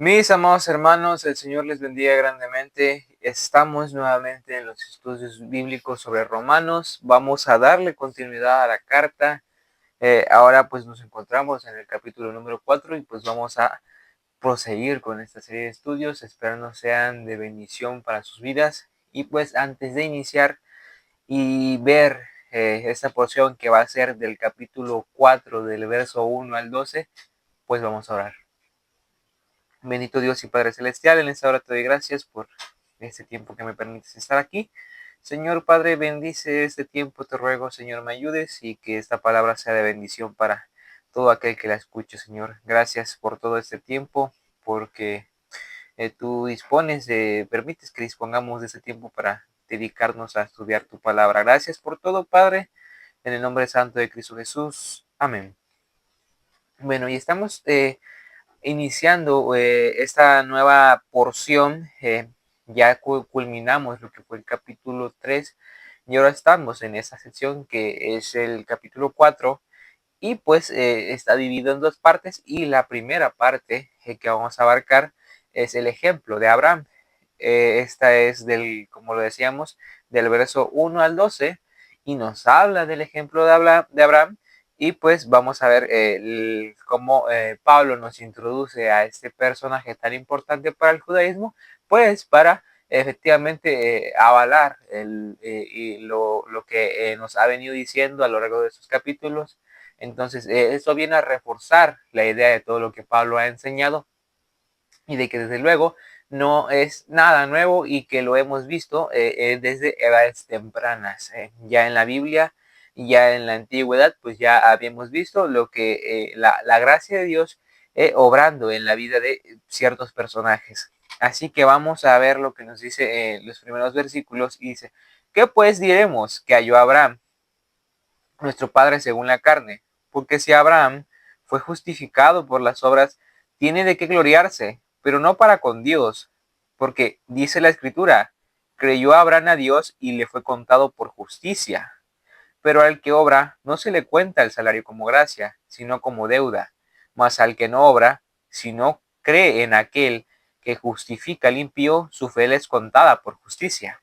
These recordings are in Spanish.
Mis amados hermanos, el Señor les bendiga grandemente. Estamos nuevamente en los estudios bíblicos sobre Romanos. Vamos a darle continuidad a la carta. Ahora pues nos encontramos en el capítulo número 4 y pues vamos a proseguir con esta serie de estudios. Esperando sean de bendición para sus vidas. Y pues antes de iniciar y ver esta porción que va a ser del capítulo 4 del verso 1 al 12, pues vamos a orar. Bendito Dios y Padre Celestial, en esta hora te doy gracias por este tiempo que me permites estar aquí. Señor Padre, bendice este tiempo, te ruego, Señor, me ayudes y que esta palabra sea de bendición para todo aquel que la escuche, Señor. Gracias por todo este tiempo, porque tú permites que dispongamos de este tiempo para dedicarnos a estudiar tu palabra. Gracias por todo, Padre, en el nombre santo de Cristo Jesús. Amén. Bueno, y estamos iniciando esta nueva porción. Ya culminamos lo que fue el capítulo 3 y ahora estamos en esta sección que es el capítulo 4 y pues está dividido en dos partes y la primera parte que vamos a abarcar es el ejemplo de Abraham. Esta es como lo decíamos, del verso 1 al 12 y nos habla del ejemplo de Abraham y pues vamos a ver cómo Pablo nos introduce a este personaje tan importante para el judaísmo, pues para efectivamente avalar lo que nos ha venido diciendo a lo largo de estos capítulos. Entonces, esto viene a reforzar la idea de todo lo que Pablo ha enseñado y de que desde luego no es nada nuevo y que lo hemos visto desde edades tempranas. Ya en la Biblia, ya en la antigüedad, pues ya habíamos visto lo que la gracia de Dios obrando en la vida de ciertos personajes. Así que vamos a ver lo que nos dice los primeros versículos y dice, ¿qué pues diremos que halló Abraham, nuestro padre según la carne? Porque si Abraham fue justificado por las obras, tiene de qué gloriarse, pero no para con Dios, porque dice la escritura, creyó Abraham a Dios y le fue contado por justicia. Pero al que obra no se le cuenta el salario como gracia, sino como deuda. Mas al que no obra, si no cree en aquel que justifica al impío, su fe le es contada por justicia.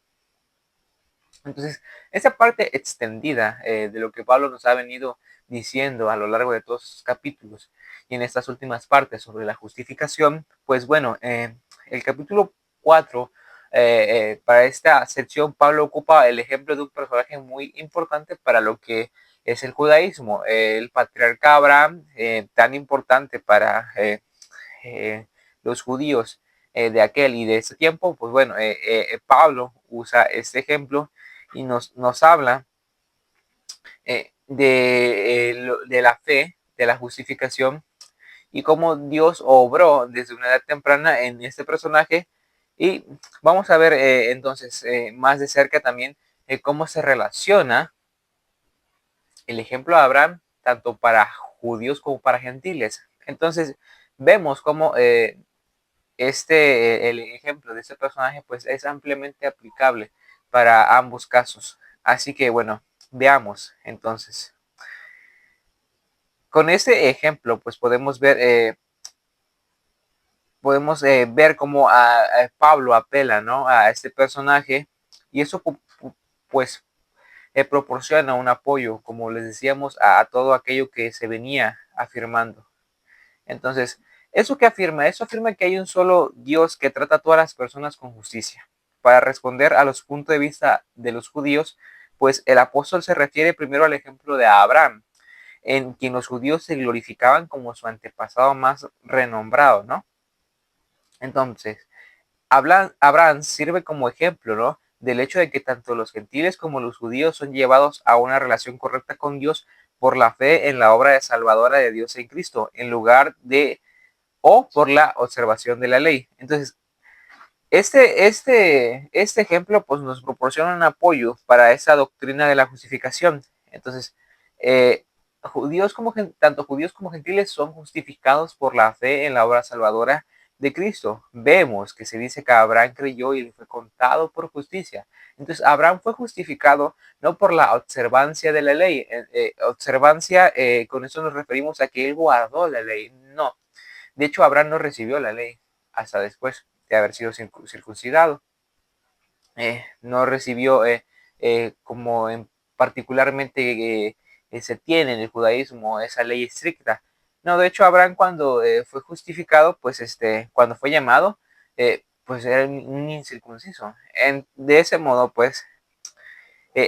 Entonces, esa parte extendida de lo que Pablo nos ha venido diciendo a lo largo de todos sus capítulos y en estas últimas partes sobre la justificación, pues bueno, el capítulo 4, para esta sección, Pablo ocupa el ejemplo de un personaje muy importante para lo que es el judaísmo, el patriarca Abraham, tan importante para los judíos de aquel y de ese tiempo. Pues bueno, Pablo usa este ejemplo y nos habla de la fe, de la justificación y cómo Dios obró desde una edad temprana en este personaje. Y vamos a ver entonces más de cerca también cómo se relaciona el ejemplo de Abraham tanto para judíos como para gentiles. Entonces vemos cómo el ejemplo de este personaje pues es ampliamente aplicable para ambos casos. Así que bueno, veamos entonces. Con este ejemplo pues ver cómo a Pablo apela, ¿no?, a este personaje y eso pues proporciona un apoyo, como les decíamos, a todo aquello que se venía afirmando. Entonces, ¿eso qué afirma? Eso afirma que hay un solo Dios que trata a todas las personas con justicia. Para responder a los puntos de vista de los judíos, pues el apóstol se refiere primero al ejemplo de Abraham, en quien los judíos se glorificaban como su antepasado más renombrado, ¿no? Entonces, Abraham sirve como ejemplo, ¿no?, del hecho de que tanto los gentiles como los judíos son llevados a una relación correcta con Dios por la fe en la obra de salvadora de Dios en Cristo, en lugar de o por la observación de la ley. Entonces, este ejemplo pues, nos proporciona un apoyo para esa doctrina de la justificación. Entonces, eh, tanto judíos como gentiles son justificados por la fe en la obra salvadora de Cristo. Vemos que se dice que Abraham creyó y le fue contado por justicia. Entonces, Abraham fue justificado no por la observancia de la ley. Observancia, con eso nos referimos a que él guardó la ley. No. De hecho, Abraham no recibió la ley. hasta después de haber sido circuncidado. No recibió como particularmente se tiene en el judaísmo esa ley estricta. No, de hecho Abraham cuando fue justificado, pues cuando fue llamado, pues era un incircunciso. De ese modo, pues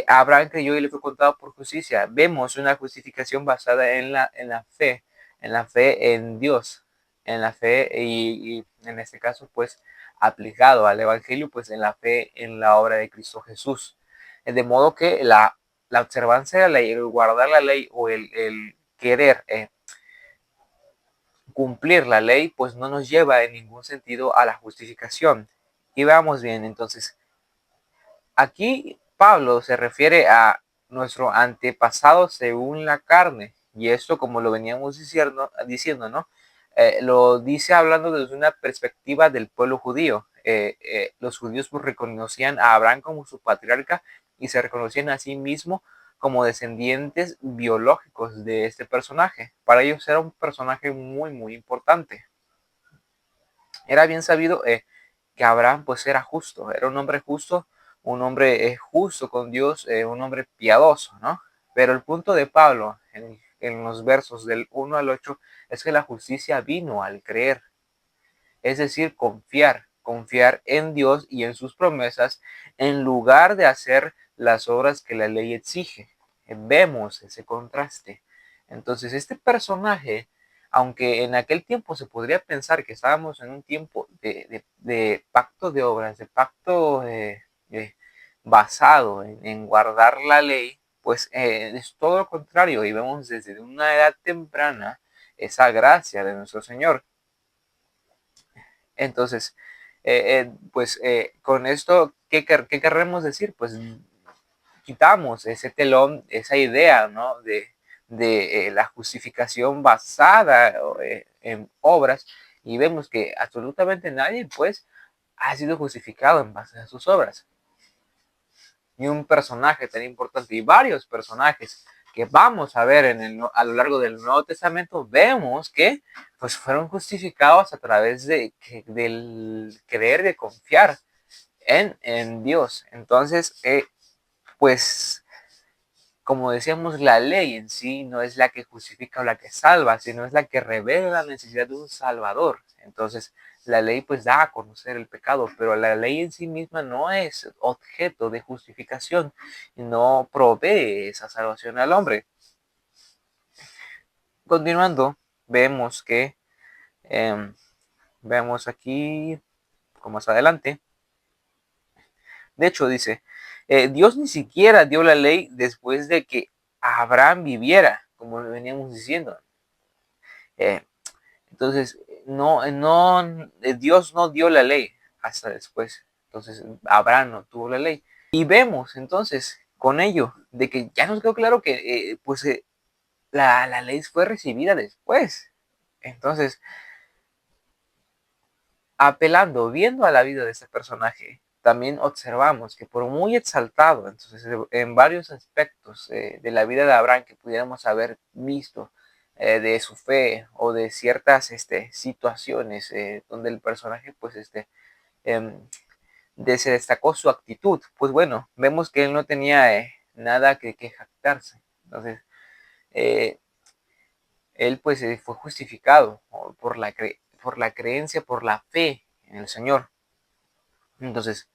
Abraham creyó y le fue contado por justicia. Vemos una justificación basada en la fe en Dios, en la fe y en este caso pues aplicado al Evangelio, pues en la fe en la obra de Cristo Jesús. De modo que la observancia de la ley, el guardar la ley o el querer cumplir la ley, pues no nos lleva en ningún sentido a la justificación. Y veamos bien, entonces, aquí Pablo se refiere a nuestro antepasado según la carne, y esto como lo veníamos diciendo, ¿no? Lo dice hablando desde una perspectiva del pueblo judío. Los judíos pues, reconocían a Abraham como su patriarca y se reconocían a sí mismo como descendientes biológicos de este personaje. Para ellos era un personaje muy, muy importante. Era bien sabido que Abraham pues era justo, era un hombre justo, un hombre justo con Dios, un hombre piadoso, ¿no? Pero el punto de Pablo en los versos del 1 al 8 es que la justicia vino al creer, es decir, confiar en Dios y en sus promesas en lugar de hacer las obras que la ley exige. Vemos ese contraste. Entonces, este personaje, aunque en aquel tiempo se podría pensar que estábamos en un tiempo de pacto de obras, de pacto basado en guardar la ley, pues es todo lo contrario y vemos desde una edad temprana esa gracia de nuestro Señor. Entonces, pues con esto, ¿qué queremos decir? Pues quitamos ese telón, esa idea, ¿no? de la justificación basada en obras y vemos que absolutamente nadie, pues, ha sido justificado en base a sus obras. Y un personaje tan importante y varios personajes que vamos a ver a lo largo del Nuevo Testamento, vemos que pues fueron justificados a través del creer, de confiar en Dios. Entonces, pues, como decíamos, la ley en sí no es la que justifica o la que salva, sino es la que revela la necesidad de un Salvador. Entonces, la ley pues da a conocer el pecado, pero la ley en sí misma no es objeto de justificación y no provee esa salvación al hombre. Continuando, vemos que, vemos aquí, como más adelante, de hecho dice, Dios ni siquiera dio la ley después de que Abraham viviera, como veníamos diciendo. Eh, entonces, Dios no dio la ley hasta después. Entonces, Abraham no tuvo la ley. Y vemos entonces con ello de que ya nos quedó claro que la ley fue recibida después. Entonces, apelando, viendo a la vida de este personaje, también observamos que por muy exaltado, entonces en varios aspectos de la vida de Abraham que pudiéramos haber visto de su fe o de ciertas situaciones donde el personaje pues em, se destacó su actitud, pues bueno, vemos que él no tenía nada que jactarse. Entonces, eh, él pues fue justificado por la creencia, por la fe en el Señor. Entonces,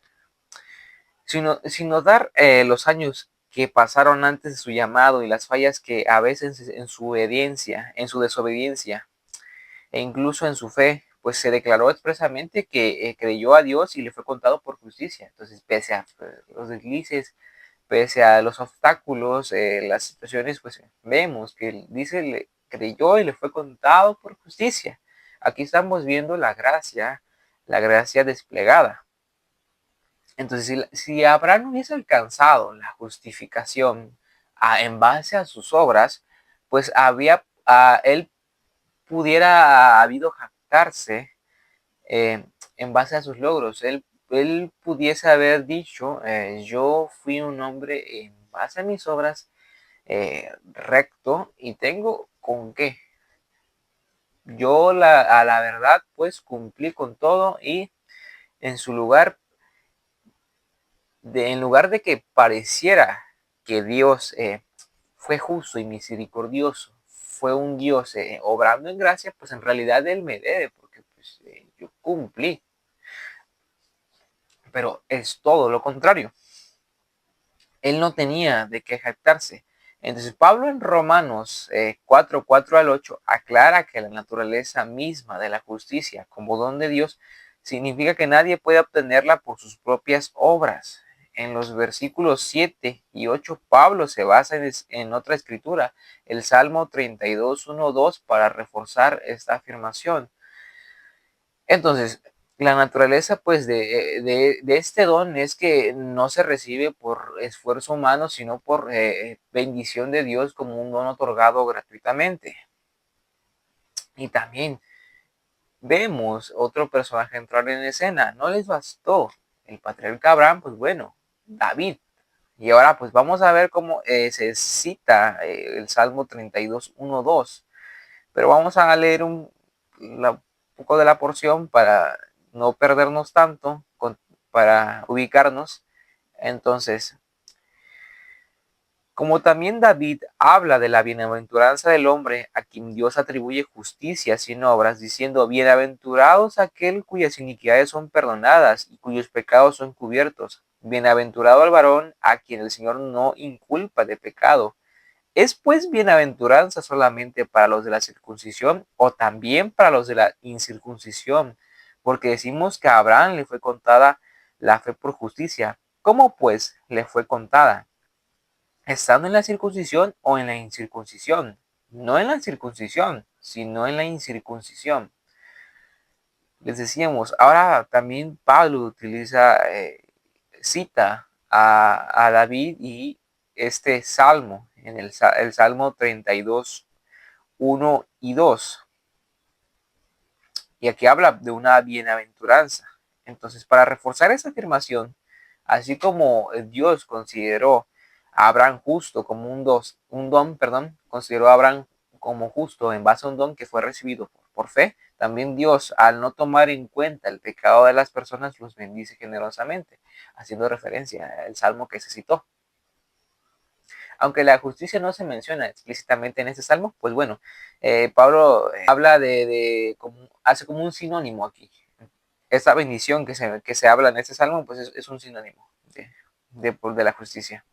sin notar los años que pasaron antes de su llamado y las fallas que a veces en su obediencia, en su desobediencia e incluso en su fe, pues se declaró expresamente que creyó a Dios y le fue contado por justicia. Entonces, pese a los deslices, pese a los obstáculos, las situaciones, pues vemos que dice, le creyó y le fue contado por justicia. Aquí estamos viendo la gracia desplegada. Entonces, si Abraham hubiese alcanzado la justificación en base a sus obras, pues él pudiera habido jactarse en base a sus logros. Él pudiese haber dicho, yo fui un hombre en base a mis obras recto y tengo con qué. yo a la verdad pues cumplí con todo y en su lugar, en lugar de que pareciera que Dios fue justo y misericordioso, fue un Dios obrando en gracia, pues en realidad Él me debe, porque pues, yo cumplí. Pero es todo lo contrario. Él no tenía de qué jactarse. Entonces Pablo en Romanos 4, 4 al 8 aclara que la naturaleza misma de la justicia como don de Dios significa que nadie puede obtenerla por sus propias obras. En los versículos 7 y 8 Pablo se basa en otra escritura, el Salmo 32, 1, 2, para reforzar esta afirmación. Entonces, la naturaleza pues de este don es que no se recibe por esfuerzo humano, sino por bendición de Dios como un don otorgado gratuitamente. Y también vemos otro personaje entrar en escena. No les bastó el patriarca Abraham, pues bueno, David. Y ahora pues vamos a ver cómo se cita el Salmo 32, 1, 2. Pero vamos a leer un poco de la porción para no perdernos tanto, para ubicarnos. Entonces, como también David habla de la bienaventuranza del hombre a quien Dios atribuye justicia sin obras, diciendo, bienaventurados aquel cuyas iniquidades son perdonadas y cuyos pecados son cubiertos. Bienaventurado el varón a quien el Señor no inculpa de pecado. ¿Es pues bienaventuranza solamente para los de la circuncisión o también para los de la incircuncisión? Porque decimos que a Abraham le fue contada la fe por justicia. ¿Cómo pues le fue contada? ¿Estando en la circuncisión o en la incircuncisión? No en la circuncisión, sino en la incircuncisión. Les decíamos, ahora también Pablo utiliza, cita a David y este salmo, en el Salmo 32, 1 y 2. Y aquí habla de una bienaventuranza. Entonces, para reforzar esa afirmación, así como Dios consideró a Abraham justo como un don, consideró a Abraham como justo en base a un don que fue recibido por fe, también Dios, al no tomar en cuenta el pecado de las personas, los bendice generosamente, haciendo referencia al salmo que se citó. Aunque la justicia no se menciona explícitamente en este salmo, pues bueno, Pablo habla hace como un sinónimo aquí. Esta bendición que se habla en este salmo, pues es un sinónimo de la justicia.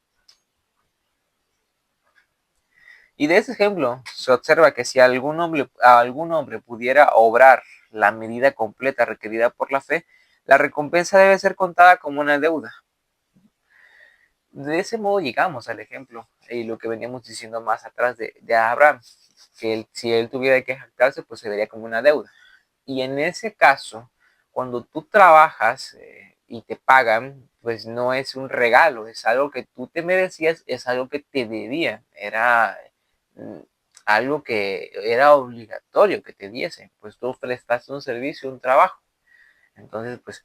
Y de este ejemplo se observa que si algún hombre pudiera obrar la medida completa requerida por la fe, la recompensa debe ser contada como una deuda. De ese modo llegamos al ejemplo y lo que veníamos diciendo más atrás de Abraham, que si él tuviera que jactarse, pues se vería como una deuda. Y en ese caso, cuando tú trabajas y te pagan, pues no es un regalo, es algo que tú te merecías, es algo que te debían, era mm, algo que era obligatorio que te diesen, pues tú prestaste un servicio, un trabajo. Entonces, pues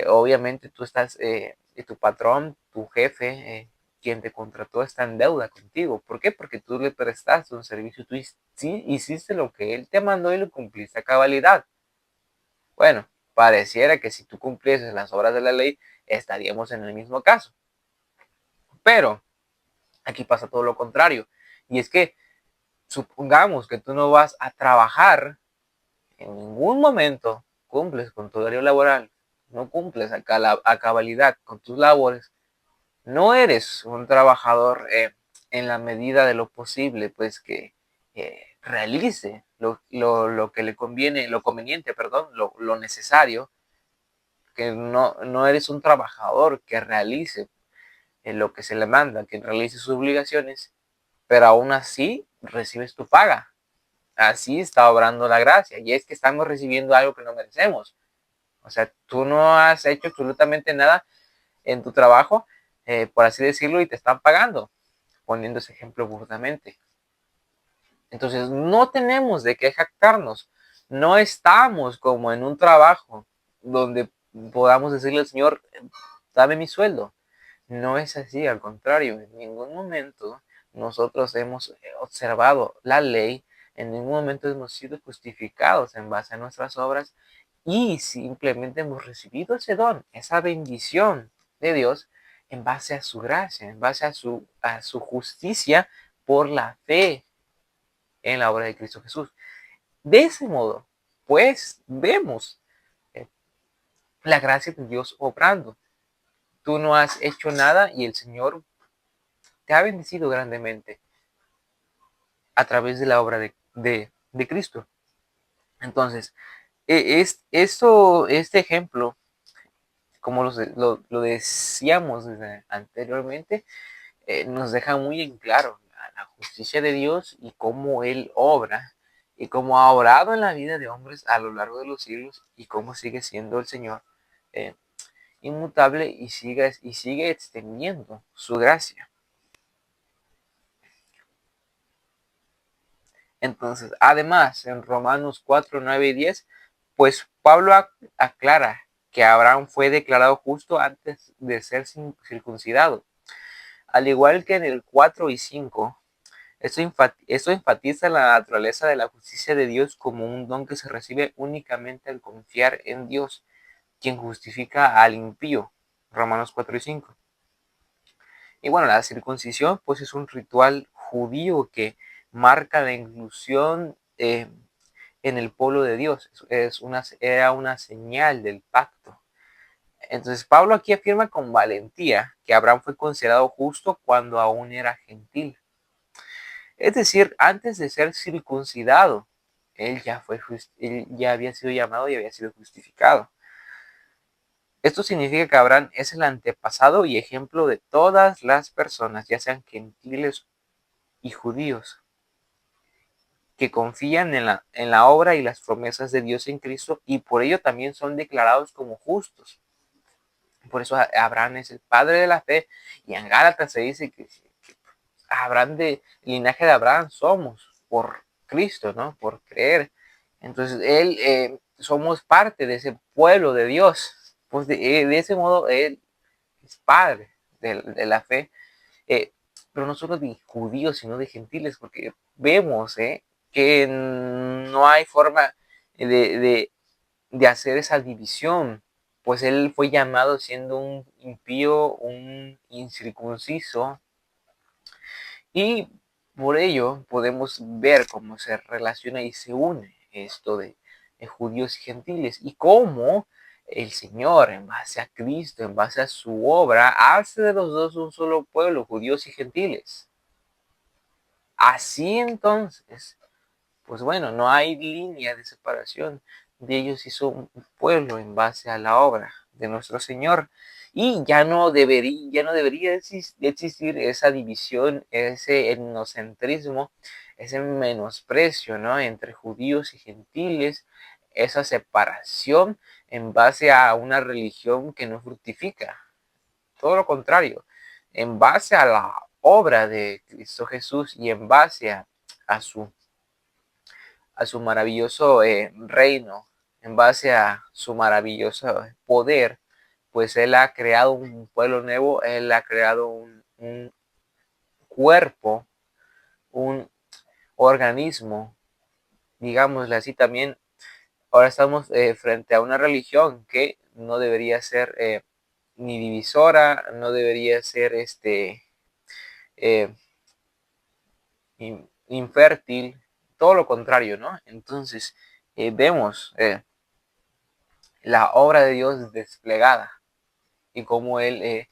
obviamente tú estás, tu patrón, tu jefe, quien te contrató está en deuda contigo. ¿Por qué? Porque tú le prestaste un servicio, tú sí hiciste lo que él te mandó y lo cumpliste a cabalidad. Bueno, pareciera que si tú cumplieses las obras de la ley, estaríamos en el mismo caso. Pero aquí pasa todo lo contrario. Y es que supongamos que tú no vas a trabajar, en ningún momento cumples con tu horario laboral, no cumples a cabalidad con tus labores, no eres un trabajador en la medida de lo posible, pues que realice lo que le conviene, lo conveniente, perdón, lo necesario, que no eres un trabajador que realice lo que se le manda, que realice sus obligaciones, pero aún así recibes tu paga. Así está obrando la gracia, y es que estamos recibiendo algo que no merecemos. O sea, tú no has hecho absolutamente nada en tu trabajo, por así decirlo, y te están pagando, poniendo ese ejemplo burdamente. Entonces, no tenemos de qué jactarnos. No estamos como en un trabajo donde podamos decirle al Señor, dame mi sueldo. No es así, al contrario, en ningún momento nosotros hemos observado la ley En ningún momento hemos sido justificados en base a nuestras obras y simplemente hemos recibido ese don, esa bendición de Dios en base a su gracia, en base a su justicia por la fe en la obra de Cristo Jesús. De ese modo, pues vemos la gracia de Dios obrando. Tú no has hecho nada y el Señor te ha bendecido grandemente a través de la obra de Cristo. Entonces, este ejemplo, como lo decíamos anteriormente, nos deja muy en claro la justicia de Dios y cómo Él obra y cómo ha obrado en la vida de hombres a lo largo de los siglos y cómo sigue siendo el Señor eh, inmutable y sigue extendiendo su gracia. Entonces, además, en Romanos 4, 9 y 10, pues Pablo aclara que Abraham fue declarado justo antes de ser circuncidado. Al igual que en el 4 y 5, esto enfatiza la naturaleza de la justicia de Dios como un don que se recibe únicamente al confiar en Dios, quien justifica al impío. Romanos 4 y 5. Y bueno, la circuncisión pues es un ritual judío que marca la inclusión en el pueblo de Dios. Era una señal del pacto. Entonces Pablo aquí afirma con valentía que Abraham fue considerado justo cuando aún era gentil. Es decir, antes de ser circuncidado, él ya había sido llamado y había sido justificado. Esto significa que Abraham es el antepasado y ejemplo de todas las personas, ya sean gentiles y judíos, que confían en la obra y las promesas de Dios en Cristo y por ello también son declarados como justos. Por eso Abraham es el padre de la fe y en Gálatas se dice que Abraham el linaje de Abraham somos por Cristo, ¿no? Por creer. Entonces somos parte de ese pueblo de Dios. Pues de ese modo él es padre de la fe, pero no solo de judíos, sino de gentiles, porque vemos que no hay forma de hacer esa división, pues él fue llamado siendo un impío, un incircunciso, y por ello podemos ver cómo se relaciona y se une esto de judíos y gentiles y cómo el Señor, en base a Cristo, en base a su obra, hace de los dos un solo pueblo, judíos y gentiles. Así entonces, pues bueno, no hay línea de separación. De ellos hizo un pueblo en base a la obra de nuestro Señor. Y ya no debería existir esa división, ese etnocentrismo, ese menosprecio, ¿no? Entre judíos y gentiles, esa separación en base a una religión que no fructifica. Todo lo contrario, en base a la obra de Cristo Jesús y en base a su maravilloso reino, en base a su maravilloso poder, pues Él ha creado un pueblo nuevo, Él ha creado un cuerpo, un organismo, digámosle así también. Ahora estamos frente a una religión que no debería ser ni divisora, no debería ser eh, infértil, todo lo contrario, ¿no? Entonces vemos la obra de Dios desplegada y cómo Él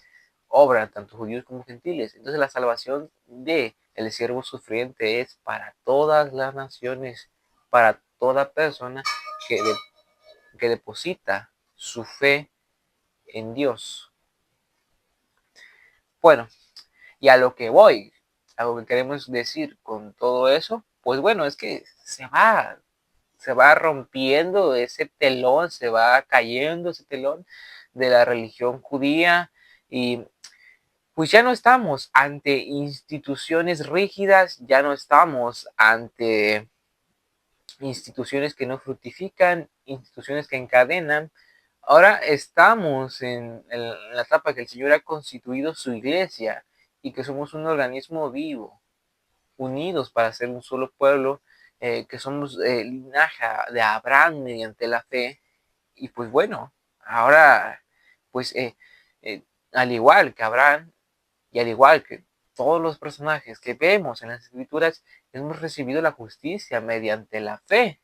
obra tanto judíos como gentiles. Entonces la salvación de el siervo sufriente es para todas las naciones, para toda persona que deposita su fe en Dios. Bueno, y a lo que voy, a lo que queremos decir con todo eso, pues bueno, es que se va rompiendo ese telón, se va cayendo ese telón de la religión judía y pues ya no estamos ante instituciones rígidas, ya no estamos ante instituciones que no fructifican, instituciones que encadenan. Ahora estamos en la etapa que el Señor ha constituido su iglesia y que somos un organismo vivo, unidos para ser un solo pueblo que somos linaje de Abraham mediante la fe. Y pues bueno, ahora, pues al igual que Abraham y al igual que todos los personajes que vemos en las escrituras, hemos recibido la justicia mediante la fe.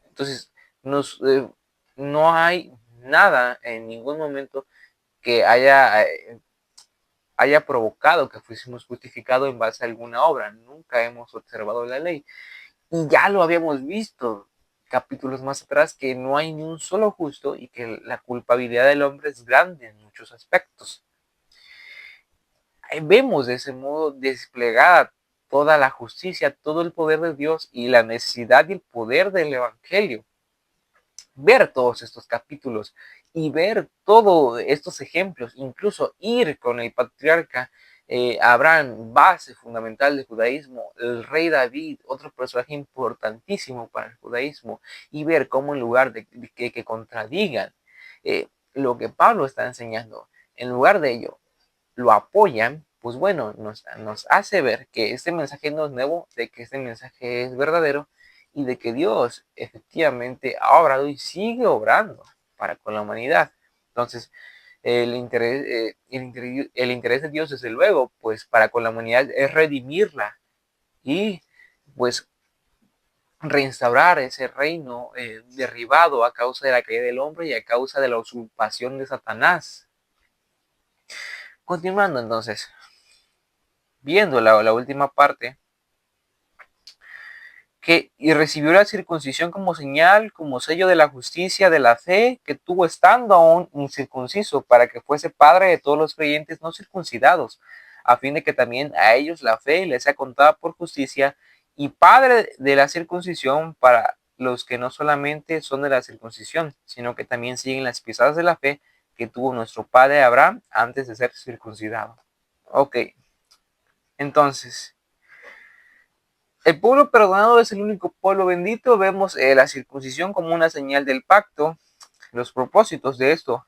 Entonces, no hay nada en ningún momento que haya provocado que fuésemos justificados en base a alguna obra. Nunca hemos observado la ley. Y ya lo habíamos visto capítulos más atrás, que no hay ni un solo justo y que la culpabilidad del hombre es grande en muchos aspectos. Ahí vemos de ese modo desplegada toda la justicia, todo el poder de Dios y la necesidad y el poder del Evangelio. Ver todos estos capítulos y ver todos estos ejemplos, incluso ir con el patriarca Abraham, base fundamental del judaísmo, el rey David, otro personaje importantísimo para el judaísmo, y ver cómo en lugar de que contradigan lo que Pablo está enseñando, en lugar de ello lo apoyan, pues bueno, nos hace ver que este mensaje no es nuevo, de que este mensaje es verdadero y de que Dios efectivamente ha obrado y sigue obrando para con la humanidad. Entonces, el interés de Dios, desde luego, pues para con la humanidad es redimirla y pues reinstaurar ese reino derribado a causa de la caída del hombre y a causa de la usurpación de Satanás. Continuando entonces, viendo la última parte, y recibió la circuncisión como señal, como sello de la justicia, de la fe, que tuvo estando aún incircunciso, para que fuese padre de todos los creyentes no circuncidados, a fin de que también a ellos la fe les sea contada por justicia, y padre de la circuncisión para los que no solamente son de la circuncisión, sino que también siguen las pisadas de la fe que tuvo nuestro padre Abraham antes de ser circuncidado. Ok, entonces, el pueblo perdonado es el único pueblo bendito. Vemos la circuncisión como una señal del pacto. Los propósitos de esto,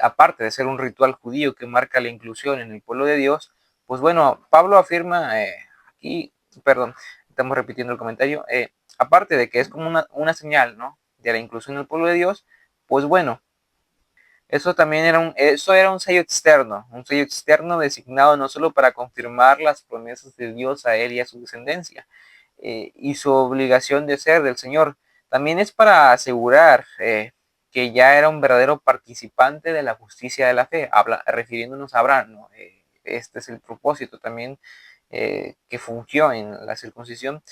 aparte de ser un ritual judío que marca la inclusión en el pueblo de Dios, pues bueno, Pablo afirma aquí, perdón, estamos repitiendo el comentario, aparte de que es como una señal, ¿no?, de la inclusión del pueblo de Dios, pues bueno, eso también era un sello externo designado no solo para confirmar las promesas de Dios a él y a su descendencia, y su obligación de ser del Señor, también es para asegurar que ya era un verdadero participante de la justicia de la fe, refiriéndonos a Abraham, ¿no? Este es el propósito también que fungió en la circuncisión.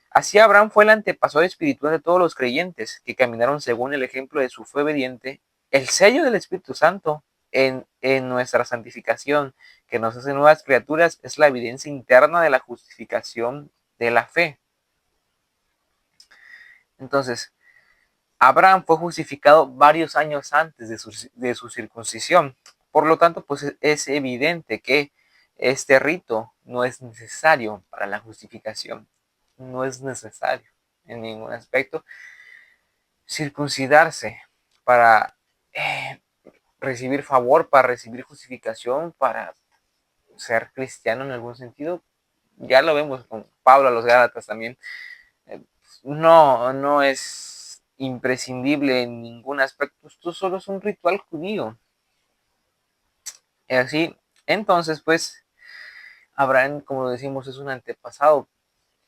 Así Abraham fue el antepasado espiritual de todos los creyentes que caminaron según el ejemplo de su fe obediente. El sello del Espíritu Santo en nuestra santificación, que nos hace nuevas criaturas, es la evidencia interna de la justificación de la fe. Entonces, Abraham fue justificado varios años antes de su circuncisión. Por lo tanto, pues es evidente que este rito no es necesario para la justificación. No es necesario en ningún aspecto circuncidarse para recibir favor, para recibir justificación, para ser cristiano en algún sentido. Ya lo vemos con Pablo a los Gálatas también. No es imprescindible en ningún aspecto. Esto solo es un ritual judío. Así, entonces, pues, Abraham, como decimos, es un antepasado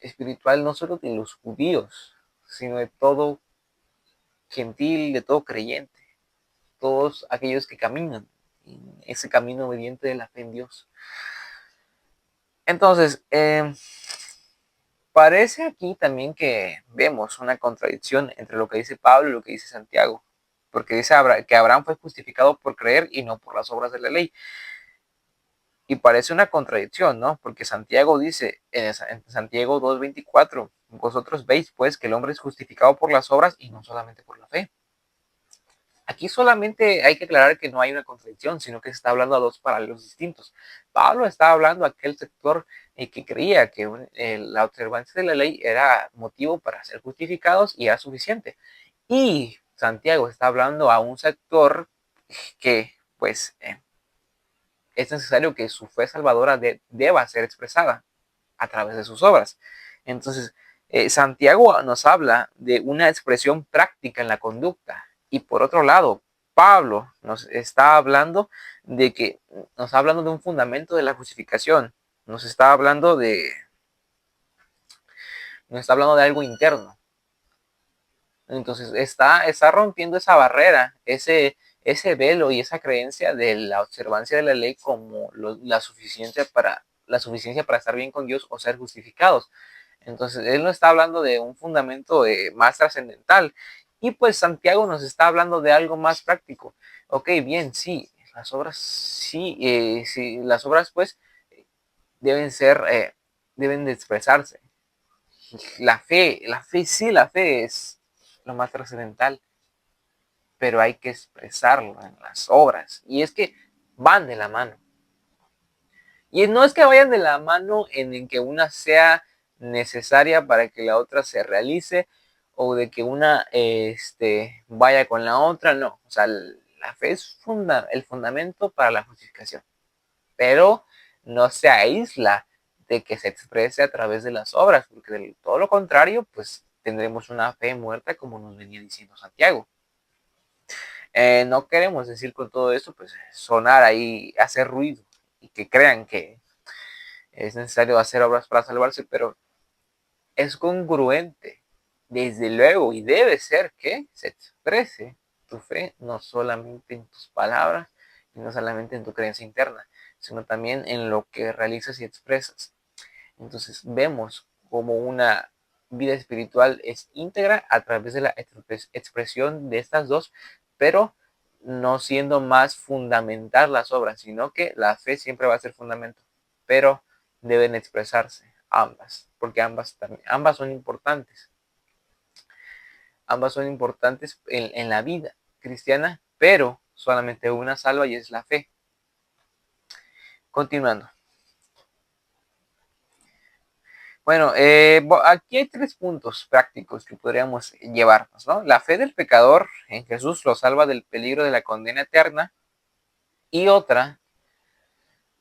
espiritual no solo de los judíos, sino de todo gentil, de todo creyente, todos aquellos que caminan en ese camino obediente de la fe en Dios. Entonces, parece aquí también que vemos una contradicción entre lo que dice Pablo y lo que dice Santiago, porque dice que Abraham fue justificado por creer y no por las obras de la ley. Y parece una contradicción, ¿no? Porque Santiago dice en Santiago 2:24, vosotros veis pues que el hombre es justificado por las obras y no solamente por la fe. Aquí solamente hay que aclarar que no hay una contradicción, sino que se está hablando a dos paralelos distintos. Pablo está hablando a aquel sector que creía que la observancia de la ley era motivo para ser justificados y era suficiente. Y Santiago está hablando a un sector que, pues, es necesario que su fe salvadora deba ser expresada a través de sus obras. Entonces, Santiago nos habla de una expresión práctica en la conducta. Y por otro lado, Pablo nos está hablando de un fundamento de la justificación. Nos está hablando de algo interno. Entonces está rompiendo esa barrera, ese velo y esa creencia de la observancia de la ley como la suficiencia para estar bien con Dios o ser justificados. Entonces él no está hablando de un fundamento más trascendental. Y pues Santiago nos está hablando de algo más práctico. Ok, bien, sí, las obras pues deben deben de expresarse. La fe es lo más trascendental, pero hay que expresarlo en las obras. Y es que van de la mano. Y no es que vayan de la mano en que una sea necesaria para que la otra se realice o de que una vaya con la otra, no. O sea, la fe es el fundamento para la justificación, pero no se aísla de que se exprese a través de las obras, porque de todo lo contrario, pues tendremos una fe muerta, como nos venía diciendo Santiago. No queremos decir con todo esto, pues sonar ahí, hacer ruido y que crean que es necesario hacer obras para salvarse, pero es congruente, desde luego, y debe ser que se exprese tu fe, no solamente en tus palabras, y no solamente en tu creencia interna, sino también en lo que realizas y expresas. Entonces vemos como una vida espiritual es íntegra a través de la expresión de estas dos, pero no siendo más fundamental las obras, sino que la fe siempre va a ser fundamento, pero deben expresarse ambas, porque ambas son importantes. Ambas son importantes en la vida cristiana, pero solamente una salva y es la fe. Continuando. Bueno, aquí hay 3 puntos prácticos que podríamos llevarnos, ¿no? La fe del pecador en Jesús lo salva del peligro de la condena eterna. Y otra,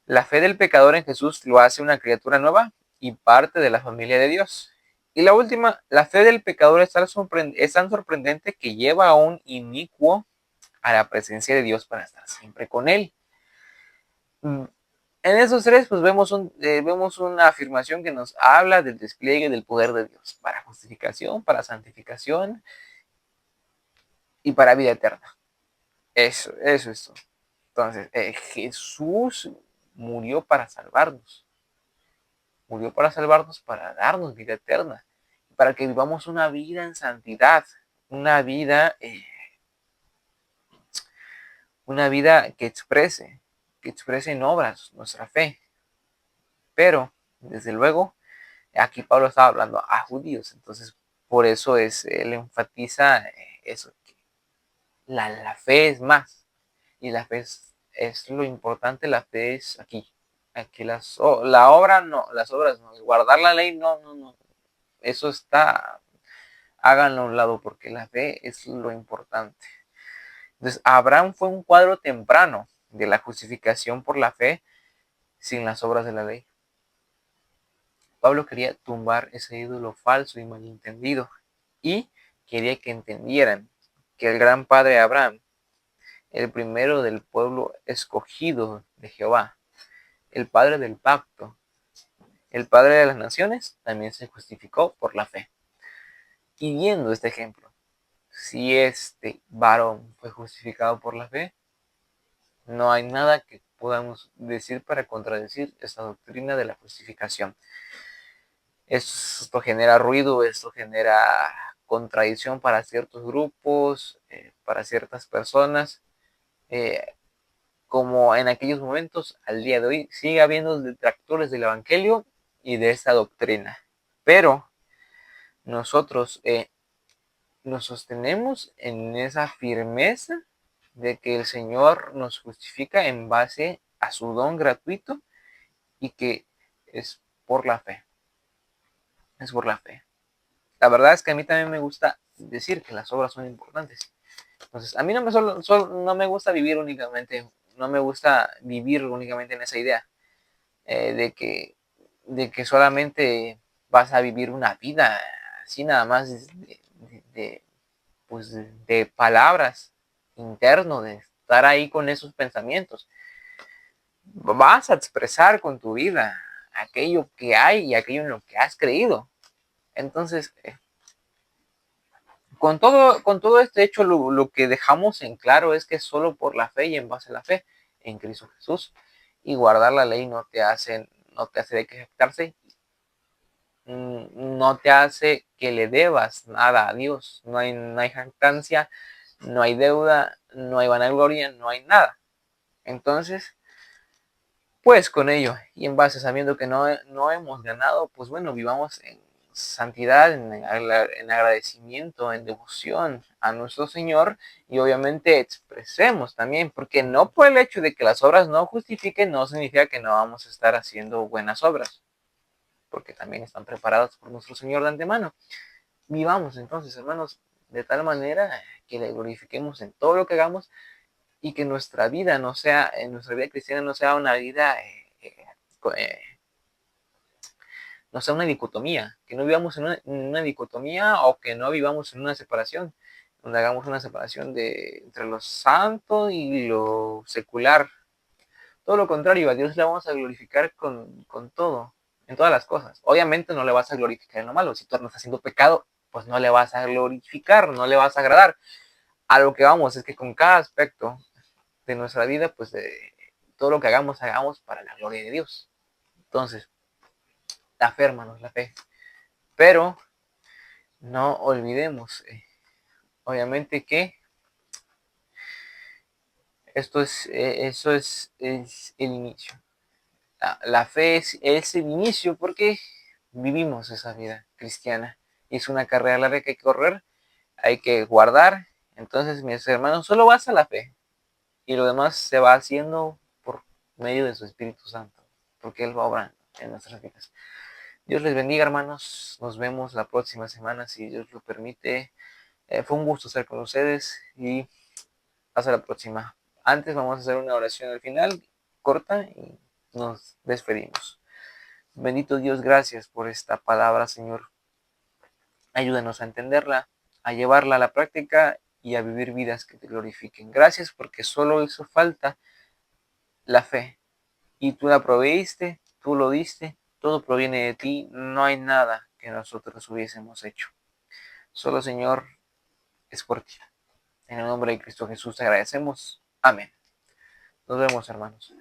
la fe del pecador en Jesús lo hace una criatura nueva y parte de la familia de Dios. Y la última, la fe del pecador es tan sorprendente que lleva a un inicuo a la presencia de Dios para estar siempre con él. En esos 3, pues vemos una afirmación que nos habla del despliegue del poder de Dios para justificación, para santificación y para vida eterna. Eso es todo. Entonces, Jesús murió para salvarnos. Murió para salvarnos, para darnos vida eterna, para que vivamos una vida en santidad, una vida que exprese en obras nuestra fe. Pero, desde luego, aquí Pablo estaba hablando a judíos, entonces por eso él enfatiza eso, que la fe es más, y la fe es lo importante, la fe es aquí la obra no, las obras no, guardar la ley no, eso háganlo a un lado, porque la fe es lo importante. Entonces, Abraham fue un cuadro temprano de la justificación por la fe sin las obras de la ley. Pablo quería tumbar ese ídolo falso y malentendido, y quería que entendieran que el gran padre Abraham, el primero del pueblo escogido de Jehová, el padre del pacto, el padre de las naciones, también se justificó por la fe. Y viendo este ejemplo, si este varón fue justificado por la fe, no hay nada que podamos decir para contradecir esta doctrina de la justificación. Esto genera ruido, esto genera contradicción para ciertos grupos, para ciertas personas, como en aquellos momentos, al día de hoy, sigue habiendo detractores del Evangelio y de esta doctrina. Pero nosotros nos sostenemos en esa firmeza de que el Señor nos justifica en base a su don gratuito y que es por la fe. Es por la fe. La verdad es que a mí también me gusta decir que las obras son importantes. Entonces, a mí no me gusta vivir únicamente, no me gusta vivir únicamente en esa idea de que solamente vas a vivir una vida así nada más pues de palabras interno, de estar ahí con esos pensamientos. Vas a expresar con tu vida aquello que hay y aquello en lo que has creído. Entonces, con todo este hecho, lo que dejamos en claro es que solo por la fe y en base a la fe en Cristo Jesús y guardar la ley no te hace de que jactarse, no te hace que le debas nada a Dios. No hay jactancia, no hay deuda, no hay vanagloria, no hay nada. Entonces, pues con ello y en base sabiendo que no hemos ganado, pues bueno, vivamos en santidad, en agradecimiento, en devoción a nuestro Señor y obviamente expresemos también, porque no por el hecho de que las obras no justifiquen, no significa que no vamos a estar haciendo buenas obras, porque también están preparadas por nuestro Señor de antemano. Vivamos entonces, hermanos, de tal manera que le glorifiquemos en todo lo que hagamos y que nuestra vida nuestra vida cristiana no sea una vida no sea una dicotomía, que no vivamos en una dicotomía o que no vivamos en una separación, donde hagamos una separación entre lo santo y lo secular. Todo lo contrario, a Dios le vamos a glorificar con todo, en todas las cosas. Obviamente no le vas a glorificar en lo malo. Si tú andas haciendo pecado, pues no le vas a glorificar, no le vas a agradar. A lo que vamos es que con cada aspecto de nuestra vida, pues todo lo que hagamos para la gloria de Dios. Entonces, la fe, hermanos, la fe. Pero no olvidemos, obviamente, que eso es el inicio. La fe es el inicio porque vivimos esa vida cristiana. Y es una carrera larga que hay que correr, hay que guardar. Entonces, mis hermanos, solo basta la fe. Y lo demás se va haciendo por medio de su Espíritu Santo, porque Él va obrando en nuestras vidas. Dios les bendiga, hermanos. Nos vemos la próxima semana, si Dios lo permite. Fue un gusto estar con ustedes y hasta la próxima. Antes vamos a hacer una oración al final, corta, y nos despedimos. Bendito Dios, gracias por esta palabra, Señor. Ayúdanos a entenderla, a llevarla a la práctica y a vivir vidas que te glorifiquen. Gracias porque solo hizo falta la fe y tú la proveíste, tú lo diste, todo proviene de ti, no hay nada que nosotros hubiésemos hecho. Solo, Señor, es por ti. En el nombre de Cristo Jesús te agradecemos. Amén. Nos vemos, hermanos.